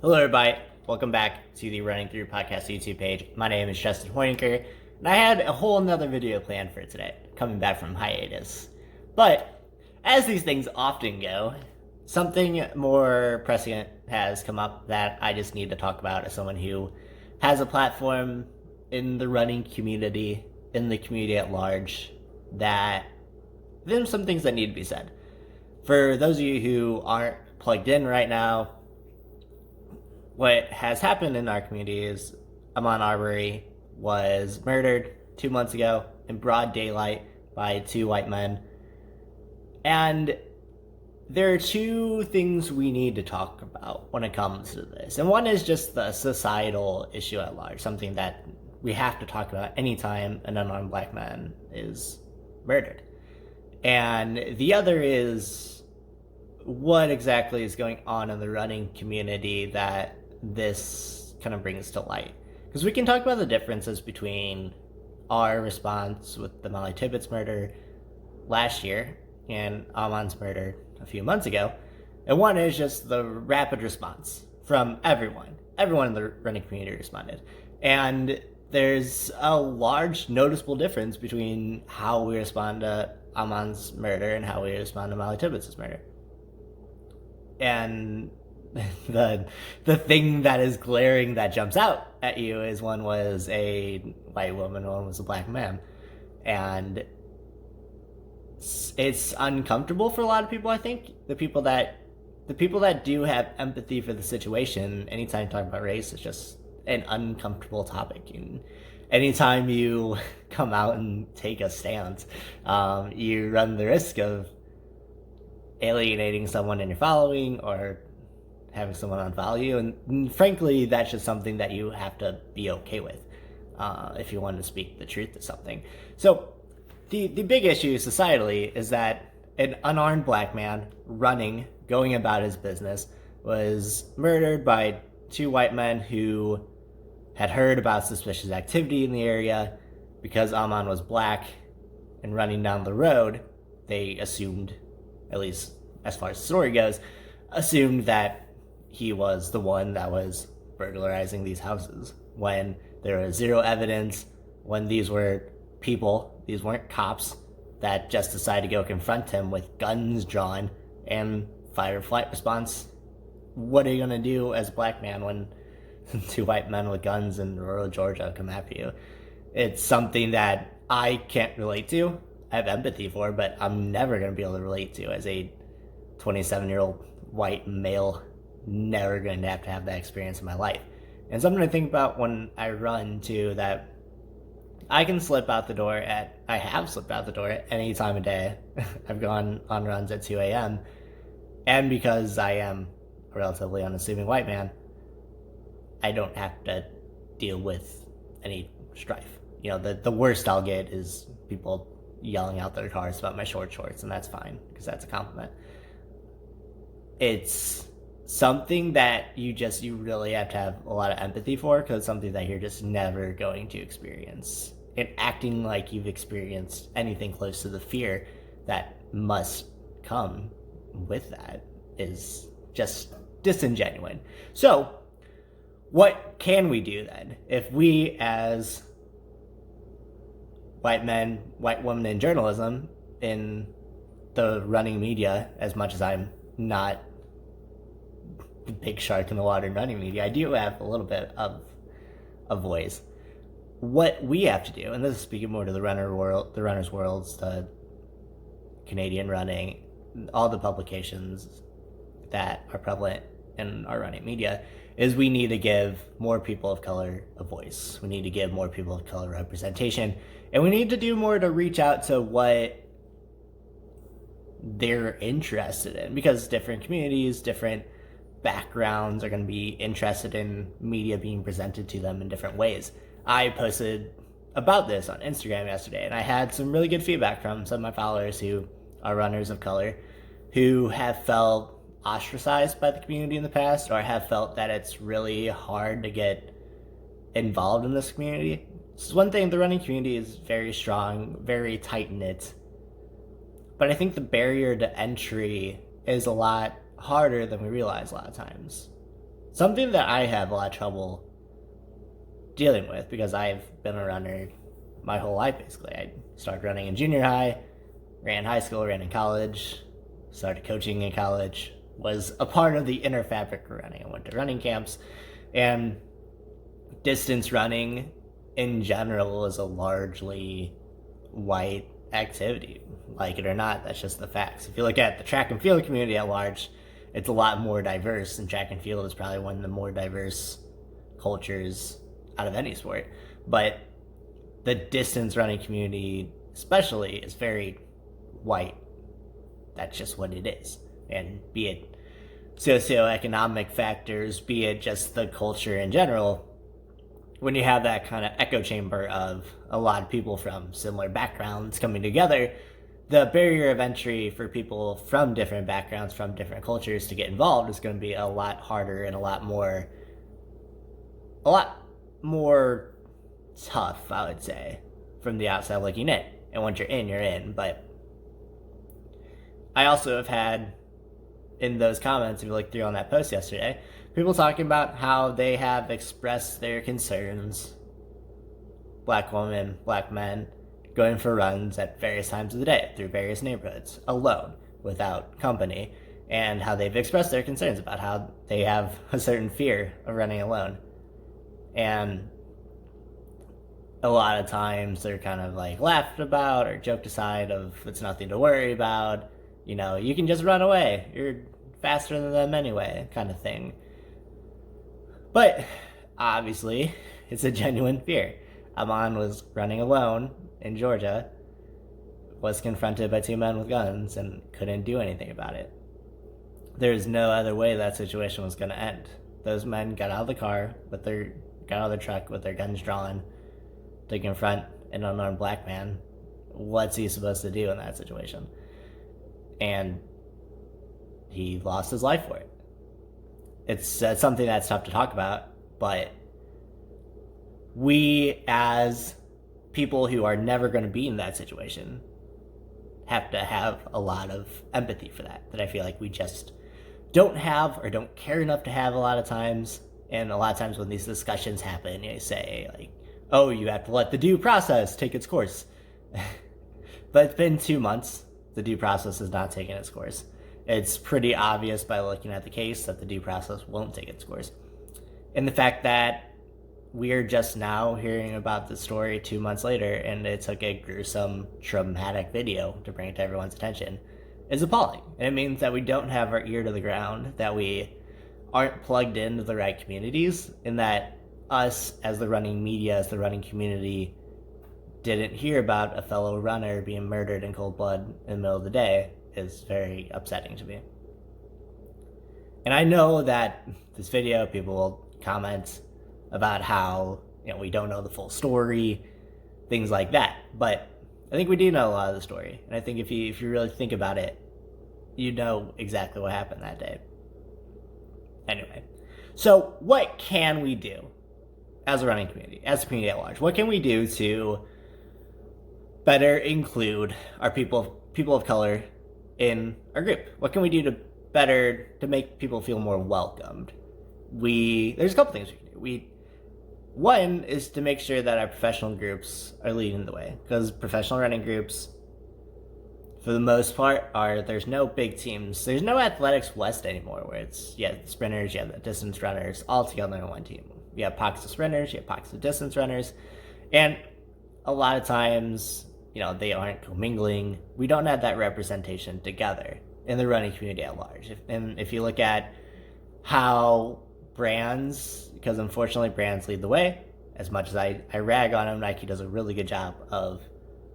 Hello, everybody. Welcome back to the Running Through Podcast YouTube page. My name is Justin Hoyinker, and I had a whole nother video planned for today, coming back from hiatus. But, as these things often go, something more prescient has come up that I just need to talk about as someone who has a platform in the running community, in the community at large, that there's some things that need to be said. For those of you who aren't plugged in right now, what has happened in our community is Ahmaud Arbery was murdered 2 months ago in broad daylight by two white men. And there are two things we need to talk about when it comes to this. And one is just the societal issue at large, something that we have to talk about anytime an unarmed black man is murdered. And the other is what exactly is going on in the running community that this kind of brings to light. Because we can talk about the differences between our response with the Molly Tippett's murder last year and Ahmaud's murder a few months ago. And one is just the rapid response from everyone. Everyone in the running community responded. And there's a large noticeable difference between how we respond to Ahmaud's murder and how we respond to Molly Tippett's murder. And the thing that is glaring that jumps out at you is one was a white woman, one was a black man. And it's uncomfortable for a lot of people, I think. The people that do have empathy for the situation, anytime you talk about race, it's just an uncomfortable topic. And anytime you come out and take a stance, you run the risk of alienating someone in your following or having someone unfollow you. And frankly, that's just something that you have to be okay with if you want to speak the truth to something. So the big issue societally is that an unarmed black man running, going about his business, was murdered by two white men who had heard about suspicious activity in the area. Because Ahmaud was black and running down the road, they assumed, at least as far as the story goes, assumed that he was the one that was burglarizing these houses when there was zero evidence, when these were people, these weren't cops that just decided to go confront him with guns drawn and fight or flight response. What are you going to do as a black man when two white men with guns in rural Georgia come after you? It's something that I can't relate to. I have empathy for, but I'm never going to be able to relate to as a 27-year-old white male. Never going to have that experience in my life. And something to think about when I run too, that I can slip out the door I have slipped out the door at any time of day. I've gone on runs at 2 a.m. And because I am a relatively unassuming white man, I don't have to deal with any strife. You know, the worst I'll get is people yelling out their cars about my short shorts, and that's fine because that's a compliment. It's something that you really have to have a lot of empathy for, because it's something that you're just never going to experience. And acting like you've experienced anything close to the fear that must come with that is just disingenuous. So, what can we do then? If we as white men, white women in journalism, in the running media, as much as I'm not the big shark in the water in running media, I do have a little bit of a voice. What we have to do, and this is speaking more to the runner's worlds, the Canadian running, all the publications that are prevalent in our running media, is we need to give more people of color a voice. We need to give more people of color representation, and we need to do more to reach out to what they're interested in, because different communities, different backgrounds are going to be interested in media being presented to them in different ways. I posted about this on Instagram yesterday, and I had some really good feedback from some of my followers who are runners of color who have felt ostracized by the community in the past, or have felt that it's really hard to get involved in this community. So one thing, the running community is very strong, very tight-knit, but I think the barrier to entry is a lot harder than we realize a lot of times. something that I have a lot of trouble dealing with because I've been a runner my whole life basically. I started running in junior high, ran high school, ran in college, started coaching in college, was a part of the inner fabric of running. I went to running camps, and distance running in general is a largely white activity. Like it or not, that's just the facts. If you look at the track and field community at large, it's a lot more diverse, and track and field is probably one of the more diverse cultures out of any sport. But the distance running community, especially, is very white. That's just what it is. And be it socioeconomic factors, be it just the culture in general, when you have that kind of echo chamber of a lot of people from similar backgrounds coming together, the barrier of entry for people from different backgrounds, from different cultures to get involved is going to be a lot harder and a lot more tough, I would say, from the outside looking in. And once you're in, you're in. But I also have had, in those comments, if you look through on that post yesterday, people talking about how they have expressed their concerns, black women, black men, going for runs at various times of the day through various neighborhoods, alone, without company, and how they've expressed their concerns about how they have a certain fear of running alone. And a lot of times they're kind of like laughed about or joked aside of it's nothing to worry about, you know, you can just run away, you're faster than them anyway, kind of thing. But obviously it's a genuine fear. Ahmaud was running alone in Georgia, was confronted by two men with guns, and couldn't do anything about it. There's no other way that situation was going to end. Those men got out of the car, got out of their truck with their guns drawn to confront an unarmed black man. What's he supposed to do in that situation? And he lost his life for it. It's something that's tough to talk about, but we, as people who are never going to be in that situation, have to have a lot of empathy for that I feel like we just don't have or don't care enough to have a lot of times. And a lot of times when these discussions happen, you say, like, oh, you have to let the due process take its course. But it's been 2 months. The due process is not taking its course. It's pretty obvious by looking at the case that the due process won't take its course. And the fact that we're just now hearing about the story 2 months later, and it took a gruesome, traumatic video to bring it to everyone's attention, is appalling. And it means that we don't have our ear to the ground, that we aren't plugged into the right communities, and that us, as the running media, as the running community, didn't hear about a fellow runner being murdered in cold blood in the middle of the day is very upsetting to me. And I know that this video, people will comment about how, you know, we don't know the full story, things like that. But I think we do know a lot of the story. And I think if you really think about it, you know exactly what happened that day. Anyway, so what can we do as a running community, as a community at large? What can we do to better include our people of color in our group? What can we do to make people feel more welcomed? There's a couple things we can do. One is to make sure that our professional groups are leading the way, because professional running groups, for the most part, there's no big teams. There's no Athletics West anymore, where it's, the sprinters, you have the distance runners, all together in one team. You have pockets of sprinters, you have pockets of distance runners, and a lot of times, you know, they aren't commingling. We don't have that representation together in the running community at large. If you look at how brands, because unfortunately brands lead the way, as much as I rag on them, Nike does a really good job of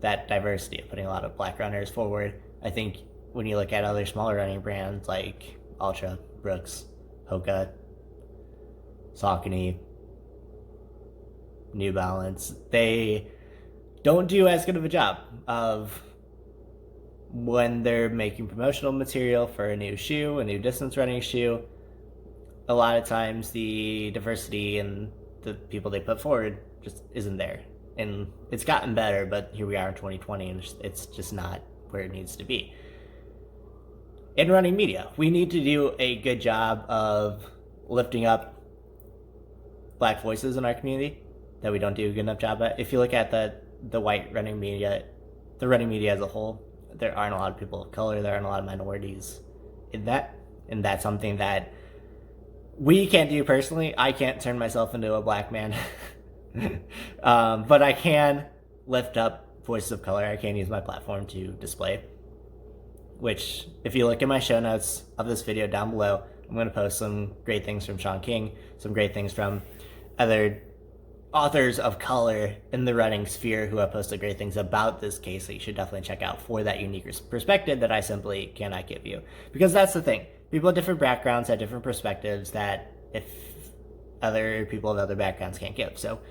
that diversity, of putting a lot of black runners forward. I think when you look at other smaller running brands like Ultra, Brooks, Hoka, Saucony, New Balance, they don't do as good of a job of, when they're making promotional material for a new shoe, a new distance running shoe, a lot of times the diversity in the people they put forward just isn't there. And it's gotten better, but here we are in 2020, and it's just not where it needs to be. In running media, we need to do a good job of lifting up black voices in our community that we don't do a good enough job at. If you look at the white running media, the running media as a whole, there aren't a lot of people of color, there aren't a lot of minorities in that, and that's something that we can't do personally. I can't turn myself into a black man, but I can lift up voices of color. I can use my platform to display, which if you look at my show notes of this video down below, I'm going to post some great things from Sean King, some great things from other authors of color in the running sphere who have posted great things about this case that you should definitely check out for that unique perspective that I simply cannot give you. Because that's the thing. People with different backgrounds have different perspectives that if other people with other backgrounds can't give. So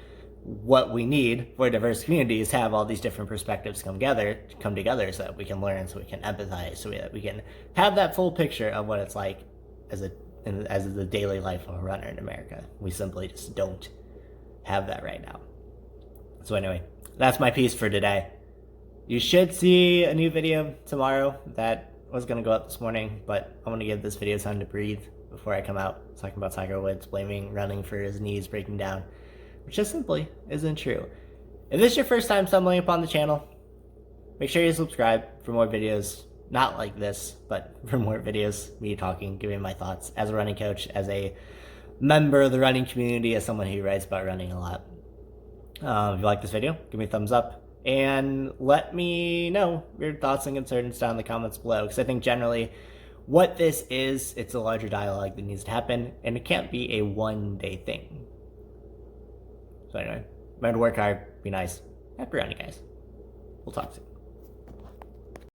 what we need for a diverse community is have all these different perspectives come together so that we can learn, so we can empathize, so that we can have that full picture of what it's like as the daily life of a runner in America. We simply just don't have that right now. So anyway, that's my piece for today. You should see a new video tomorrow that was going to go up this morning, but I want to give this video time to breathe before I come out talking about Tiger Woods blaming running for his knees breaking down, which just simply isn't true. If this is your first time stumbling upon the channel, make sure you subscribe for more videos, not like this, but for more videos, me talking, giving my thoughts as a running coach, as a member of the running community, as someone who writes about running a lot. If you like this video, give me a thumbs up and let me know your thoughts and concerns down in the comments below, because I think generally what this is, it's a larger dialogue that needs to happen, and it can't be a one-day thing. So anyway, remember to work hard, be nice, happy running, guys. We'll talk soon.